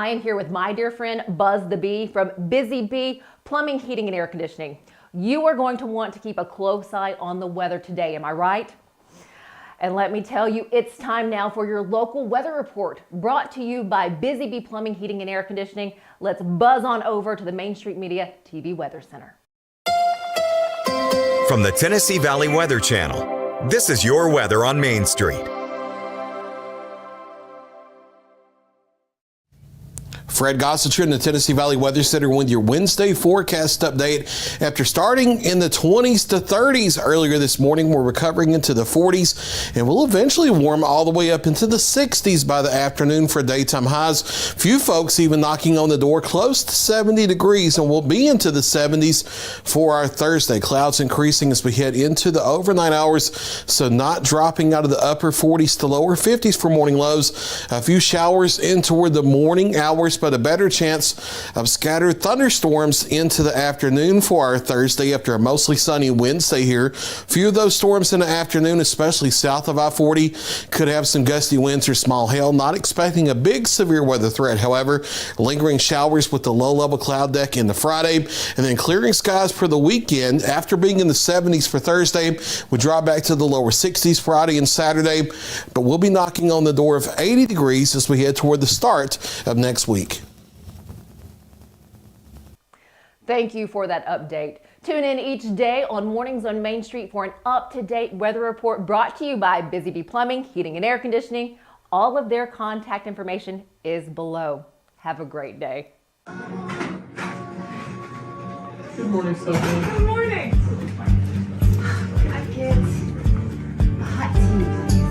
I am here with my dear friend Buzz the Bee from Busy Bee Plumbing, Heating, and Air Conditioning. You are going to want to keep a close eye on the weather today, am I right? And let me tell you, it's time now for your local weather report, brought to you by Busy Bee Plumbing, Heating, and Air Conditioning. Let's buzz on over to the Main Street Media TV Weather Center. From the Tennessee Valley Weather Channel, this is your weather on Main Street. Fred Gossiter in the Tennessee Valley Weather Center with your Wednesday forecast update. After starting in the 20s to 30s earlier this morning, we're recovering into the 40s and we'll eventually warm all the way up into the 60s by the afternoon for daytime highs. Few folks even knocking on the door close to 70 degrees, and we'll be into the 70s for our Thursday. Clouds increasing as we head into the overnight hours, so not dropping out of the upper 40s to lower 50s for morning lows. A few showers in toward the morning hours, but a better chance of scattered thunderstorms into the afternoon for our Thursday after a mostly sunny Wednesday here. Few of those storms in the afternoon, especially south of I-40, could have some gusty winds or small hail. Not expecting a big severe weather threat, however. Lingering showers with the low-level cloud deck into Friday, and then clearing skies for the weekend. After being in the 70s for Thursday, we drop back to the lower 60s Friday and Saturday, but we'll be knocking on the door of 80 degrees as we head toward the start of next week. Thank you for that update. Tune in each day on Mornings on Main Street for an up-to-date weather report brought to you by Busy Bee Plumbing, Heating, and Air Conditioning. All of their contact information is below. Have a great day. Good morning, Stefanie. Good morning. I get hot tea, please.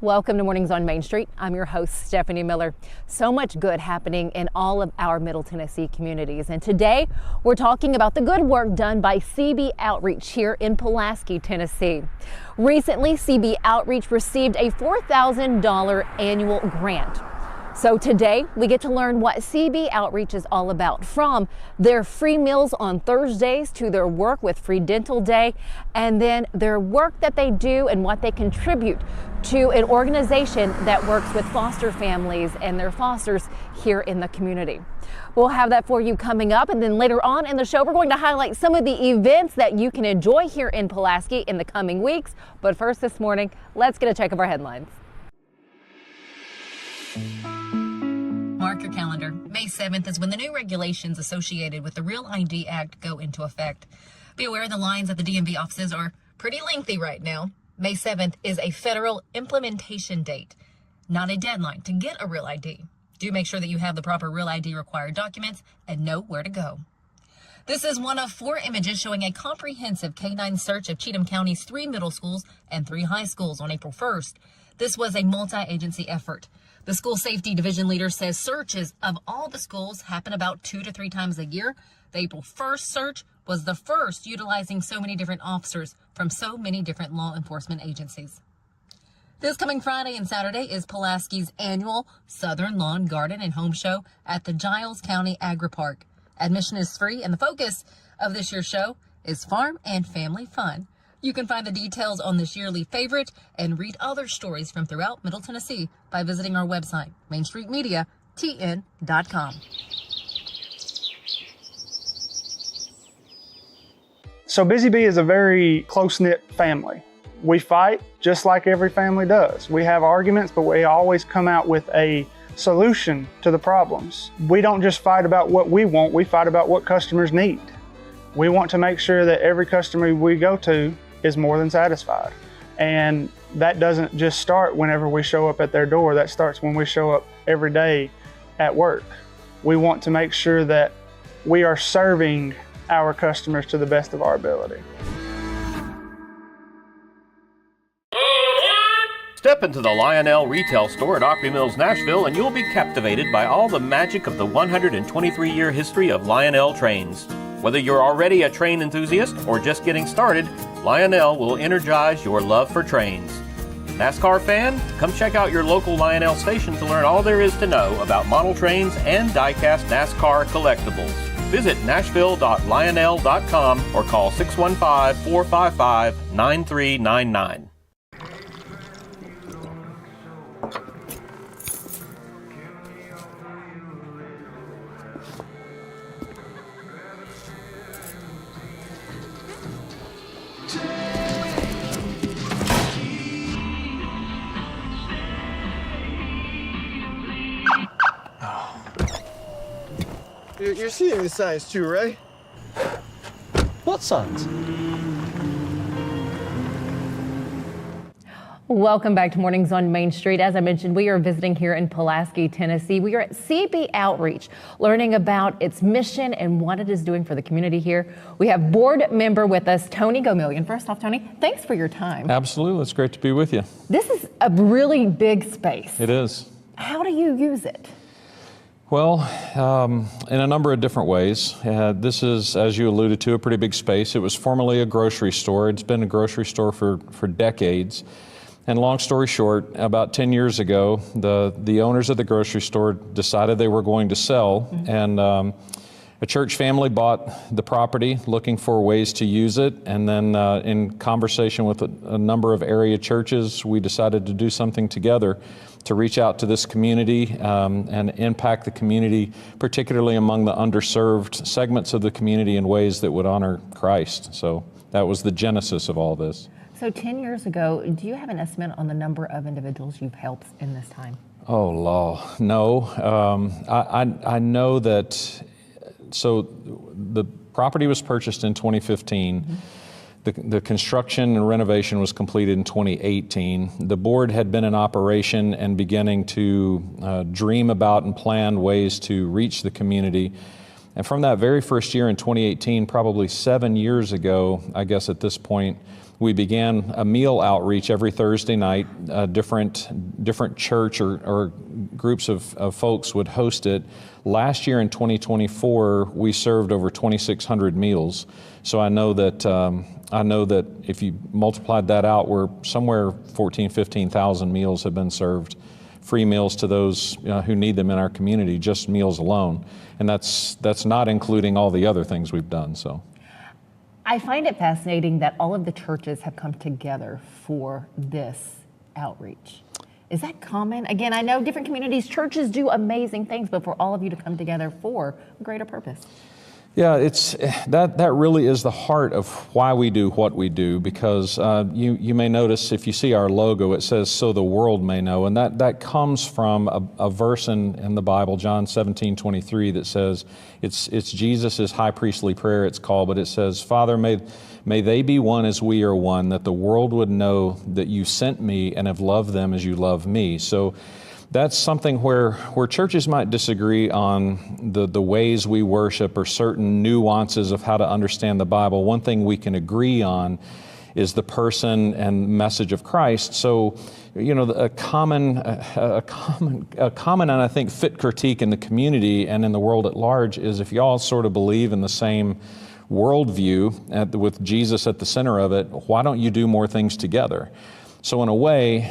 Welcome to Mornings on Main Street. I'm your host, Stefanie Miller. So much good happening in all of our Middle Tennessee communities. And today we're talking about the good work done by CB Outreach here in Pulaski, Tennessee. Recently, CB Outreach received a $4,000 annual grant. So today we get to learn what CB Outreach is all about, from their free meals on Thursdays to their work with Free Dental Day, and then their work that they do and what they contribute to an organization that works with foster families and their fosters here in the community. We'll have that for you coming up, and then later on in the show we're going to highlight some of the events that you can enjoy here in Pulaski in the coming weeks. But first this morning, let's get a check of our headlines. Mark your calendar. May 7th is when the new regulations associated with the Real ID Act go into effect. Be aware the lines at the DMV offices are pretty lengthy right now. May 7th is a federal implementation date, not a deadline to get a Real ID. Do make sure that you have the proper Real ID required documents and know where to go. This is one of 4 images showing a comprehensive K-9 search of Cheatham County's 3 middle schools and 3 high schools on April 1st. This was a multi-agency effort. The school safety division leader says searches of all the schools happen about 2 to 3 times a year. The April 1st search was the first utilizing so many different officers from so many different law enforcement agencies. This coming Friday and Saturday is Pulaski's annual Southern Lawn Garden and Home Show at the Giles County Agri Park. Admission is free, and the focus of this year's show is farm and family fun. You can find the details on this yearly favorite and read other stories from throughout Middle Tennessee by visiting our website, mainstreetmediatn.com. So Busy Bee is a very close-knit family. We fight just like every family does. We have arguments, but we always come out with a solution to the problems. We don't just fight about what we want, we fight about what customers need. We want to make sure that every customer we go to is more than satisfied. And that doesn't just start whenever we show up at their door. That starts when we show up every day at work. We want to make sure that we are serving our customers to the best of our ability. Step Step into the Lionel retail store at Opry Mills, Nashville, and you'll be captivated by all the magic of the 123-year history of Lionel trains. Whether you're already a train enthusiast or just getting started, Lionel will energize your love for trains. NASCAR fan? Come check out your local Lionel station to learn all there is to know about model trains and die-cast NASCAR collectibles. Visit nashville.lionel.com or call 615-455-9399. You're seeing the signs too, right? What signs? Welcome back to Mornings on Main Street. As I mentioned, we are visiting here in Pulaski, Tennessee. We are at CB Outreach, learning about its mission and what it is doing for the community here. We have board member with us, Tony Gomillion. First off, Tony, thanks for your time. Absolutely. It's great to be with you. This is a really big space. It is. How do you use it? Well, in a number of different ways. This is, as you alluded to, a pretty big space. It was formerly a grocery store. It's been a grocery store for decades. And long story short, about 10 years ago, the owners of the grocery store decided they were going to sell, and a church family bought the property looking for ways to use it, and then in conversation with a number of area churches, we decided to do something together to reach out to this community and impact the community, particularly among the underserved segments of the community in ways that would honor Christ. So that was the genesis of all this. So 10 years ago, do you have an estimate on the number of individuals you've helped in this time? Oh, law, no. I know that, so the property was purchased in 2015. The construction and renovation was completed in 2018. The board had been in operation and beginning to dream about and plan ways to reach the community. And from that very first year in 2018, probably 7 years ago, I guess at this point, we began a meal outreach every Thursday night. Different church or groups of folks would host it. Last year in 2024, we served over 2,600 meals. So I know that if you multiplied that out, we're somewhere 15,000 meals have been served, free meals to those who need them in our community, just meals alone. And that's not including all the other things we've done. So I find it fascinating that all of the churches have come together for this outreach. Is that common? Again, I know different communities, churches do amazing things, but for all of you to come together for a greater purpose. Yeah, it's that really is the heart of why we do what we do, because you may notice if you see our logo, it says, "So the world may know," and that comes from a verse in the Bible, John 17:23, that says, it's Jesus' high priestly prayer it's called, but it says, "Father, may they be one as we are one, that the world would know that you sent me and have loved them as you love me." So that's something where churches might disagree on the ways we worship or certain nuances of how to understand the Bible. One thing we can agree on is the person and message of Christ. So, a common and I think fit critique in the community and in the world at large is, if y'all sort of believe in the same worldview with Jesus at the center of it, why don't you do more things together? So in a way,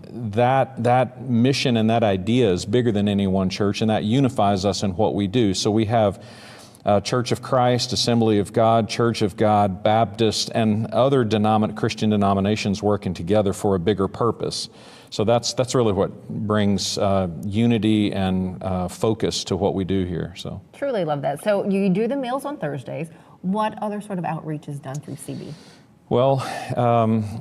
that mission and that idea is bigger than any one church, and that unifies us in what we do. So we have Church of Christ, Assembly of God, Church of God, Baptist, and other Christian denominations working together for a bigger purpose. So that's really what brings unity and focus to what we do here. So Truly love that. So you do the meals on Thursdays. What other sort of outreach is done through CB? Well,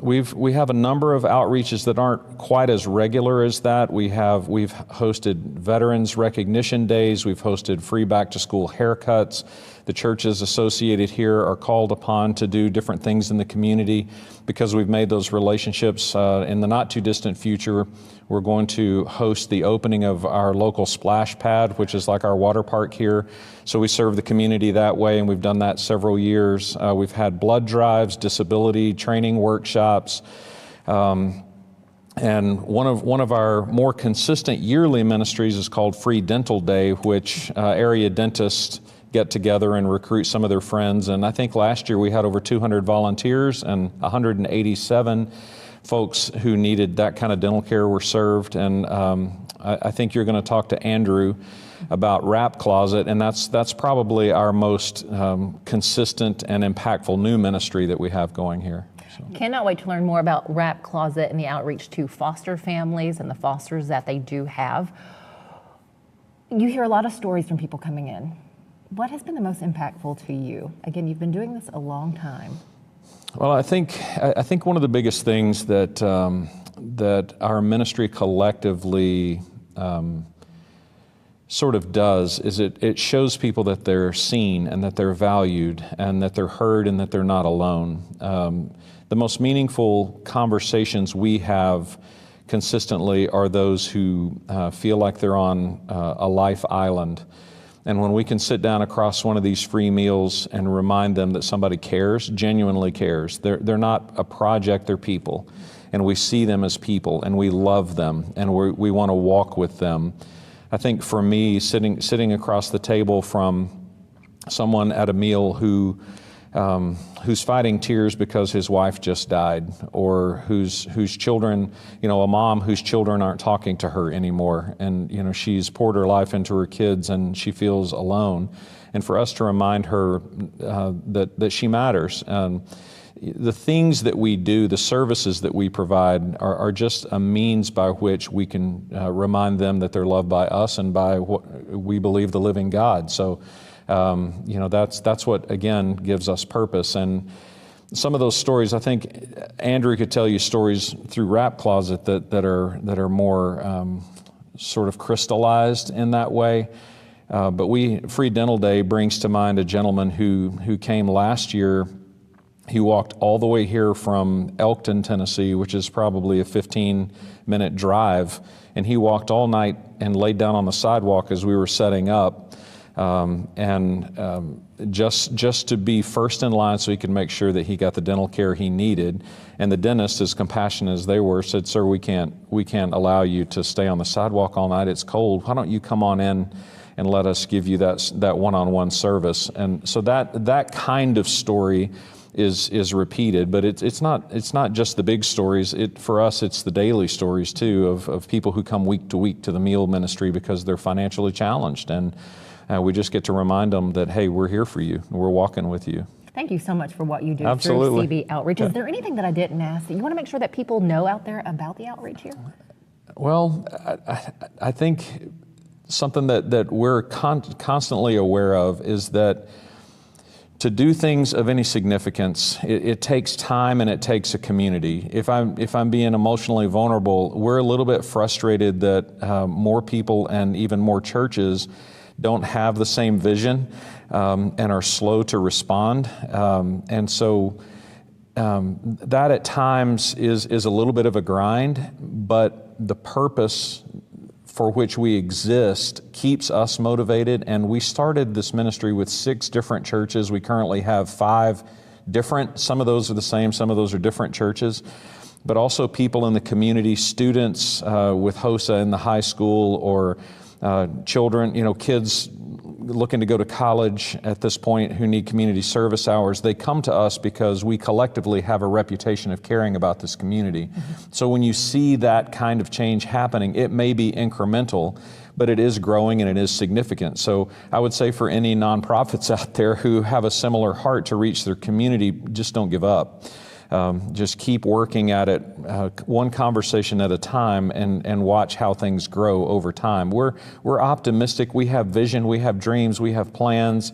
we have a number of outreaches that aren't quite as regular as that. We've hosted Veterans Recognition Days. We've hosted free back-to-school haircuts. The churches associated here are called upon to do different things in the community because we've made those relationships. In the not-too-distant future, we're going to host the opening of our local splash pad, which is like our water park here. So we serve the community that way, and we've done that several years. We've had blood drives, disability training workshops. And one of our more consistent yearly ministries is called Free Dental Day, which area dentists get together and recruit some of their friends. And I think last year we had over 200 volunteers, and 187 folks who needed that kind of dental care were served. And I think you're going to talk to Andrew about Wrap Closet, and that's probably our most consistent and impactful new ministry that we have going here. Cannot wait to learn more about Wrap Closet and the outreach to foster families and the fosters that they do have. You hear a lot of stories from people coming in. What has been the most impactful to you? Again, you've been doing this a long time. Well, I think one of the biggest things that that our ministry collectively sort of does is it shows people that they're seen and that they're valued and that they're heard and that they're not alone. The most meaningful conversations we have consistently are those who feel like they're on a life island. And when we can sit down across one of these free meals and remind them that somebody cares, genuinely cares. They're not a project, they're people. And we see them as people, and we love them, and we want to walk with them. I think for me, sitting across the table from someone at a meal who's fighting tears because his wife just died, or whose children, a mom whose children aren't talking to her anymore, and she's poured her life into her kids and she feels alone, and for us to remind her that she matters. The things that we do, the services that we provide are just a means by which we can remind them that they're loved by us and by what we believe the living God. So that's what, again, gives us purpose. And some of those stories, I think Andrew could tell you stories through Wrap Closet that are more sort of crystallized in that way. But Free Dental Day brings to mind a gentleman who came last year. He walked all the way here from Elkton, Tennessee, which is probably a 15-minute drive, and he walked all night and laid down on the sidewalk as we were setting up. Just to be first in line so he could make sure that he got the dental care he needed. And the dentist, as compassionate as they were, said, "Sir, we can't allow you to stay on the sidewalk all night. It's cold. Why don't you come on in and let us give you that one-on-one service?" And so that kind of story is repeated, but it's not just the big stories. For us, it's the daily stories too of people who come week to week to the meal ministry because they're financially challenged, and we just get to remind them that, hey, we're here for you. We're walking with you. Thank you so much for what you do Absolutely. through CB Outreach. Is there anything that I didn't ask that you want to make sure that people know out there about the outreach here? Well, I think something that we're constantly aware of is that to do things of any significance, it takes time and it takes a community. If I'm being emotionally vulnerable, we're a little bit frustrated that more people and even more churches don't have the same vision and are slow to respond. And so that at times is a little bit of a grind, but the purpose for which we exist keeps us motivated. And we started this ministry with 6 different churches. We currently have 5 different. Some of those are the same, some of those are different churches. But also people in the community, students with HOSA in the high school, or children, kids looking to go to college at this point who need community service hours. They come to us because we collectively have a reputation of caring about this community. Mm-hmm. So when you see that kind of change happening, it may be incremental, but it is growing and it is significant. So I would say for any nonprofits out there who have a similar heart to reach their community, just don't give up. Just keep working at it, one conversation at a time, and watch how things grow over time. We're optimistic. We have vision. We have dreams. We have plans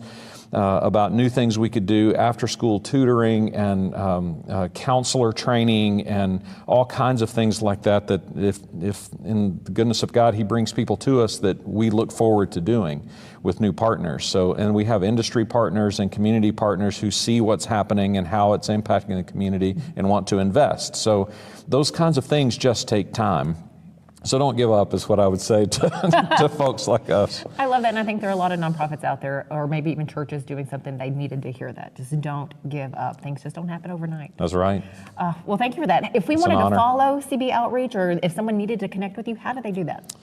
about new things we could do, after-school tutoring and counselor training and all kinds of things like that. That if in the goodness of God He brings people to us, that we look forward to doing with new partners. So, and we have industry partners and community partners who see what's happening and how it's impacting the community and want to invest. So those kinds of things just take time. So don't give up is what I would say to folks like us. I love that, and I think there are a lot of nonprofits out there, or maybe even churches doing something. They needed to hear that. Just don't give up. Things just don't happen overnight. That's right. Well, thank you for that. If we wanted to follow CB Outreach, or if someone needed to connect with you, how do they do that?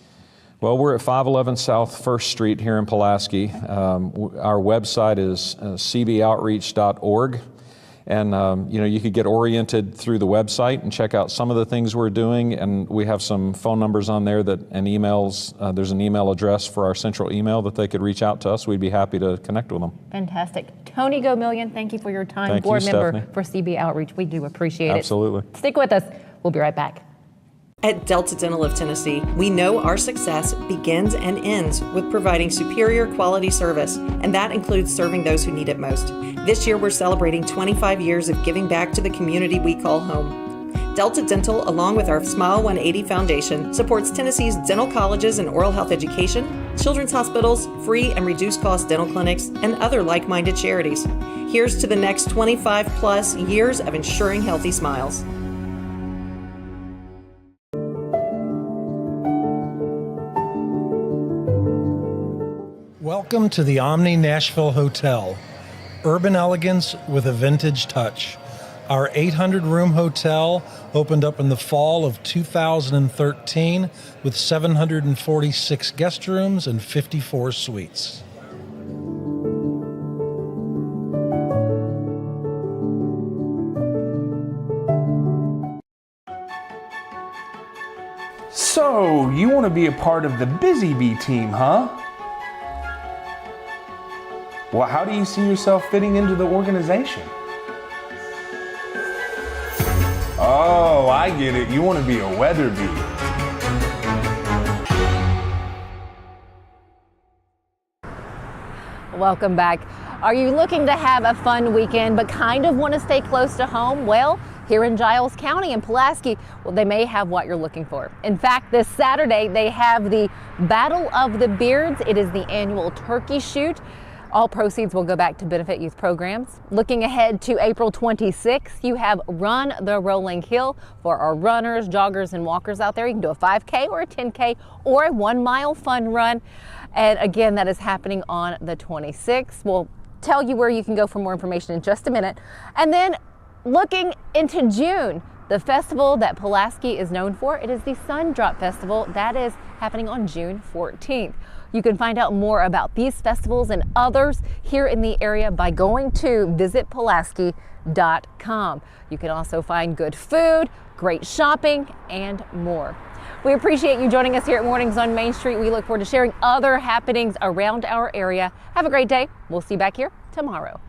Well, we're at 511 South 1st Street here in Pulaski. Our website is cboutreach.org. And you could get oriented through the website and check out some of the things we're doing. And we have some phone numbers on there and emails. There's an email address for our central email that they could reach out to us. We'd be happy to connect with them. Fantastic. Tony Gomillion, thank you for your time. Thank Board you, member Stefanie. for CB Outreach. We do appreciate it. Absolutely. Stick with us. We'll be right back. At Delta Dental of Tennessee, we know our success begins and ends with providing superior quality service, and that includes serving those who need it most. This year, we're celebrating 25 years of giving back to the community we call home. Delta Dental, along with our Smile 180 Foundation, supports Tennessee's dental colleges and oral health education, children's hospitals, free and reduced cost dental clinics, and other like-minded charities. Here's to the next 25 plus years of ensuring healthy smiles. Welcome to the Omni Nashville Hotel. Urban elegance with a vintage touch. Our 800-room hotel opened up in the fall of 2013 with 746 guest rooms and 54 suites. So, you want to be a part of the Busy Bee team, huh? Well, how do you see yourself fitting into the organization? Oh, I get it. You want to be a weather bee. Welcome back. Are you looking to have a fun weekend but kind of want to stay close to home? Well, here in Giles County in Pulaski, well, they may have what you're looking for. In fact, this Saturday they have the Battle of the Beards. It is the annual turkey shoot. All proceeds will go back to benefit youth programs. Looking ahead to April 26th, you have Run the Rolling Hill for our runners, joggers, and walkers out there. You can do a 5K or a 10K or a 1 mile fun run. And again, that is happening on the 26th. We'll tell you where you can go for more information in just a minute. And then looking into June, the festival that Pulaski is known for, it is the Sun Drop Festival. That is happening on June 14th. You can find out more about these festivals and others here in the area by going to visitpulaski.com. You can also find good food, great shopping, and more. We appreciate you joining us here at Mornings on Main Street. We look forward to sharing other happenings around our area. Have a great day. We'll see you back here tomorrow.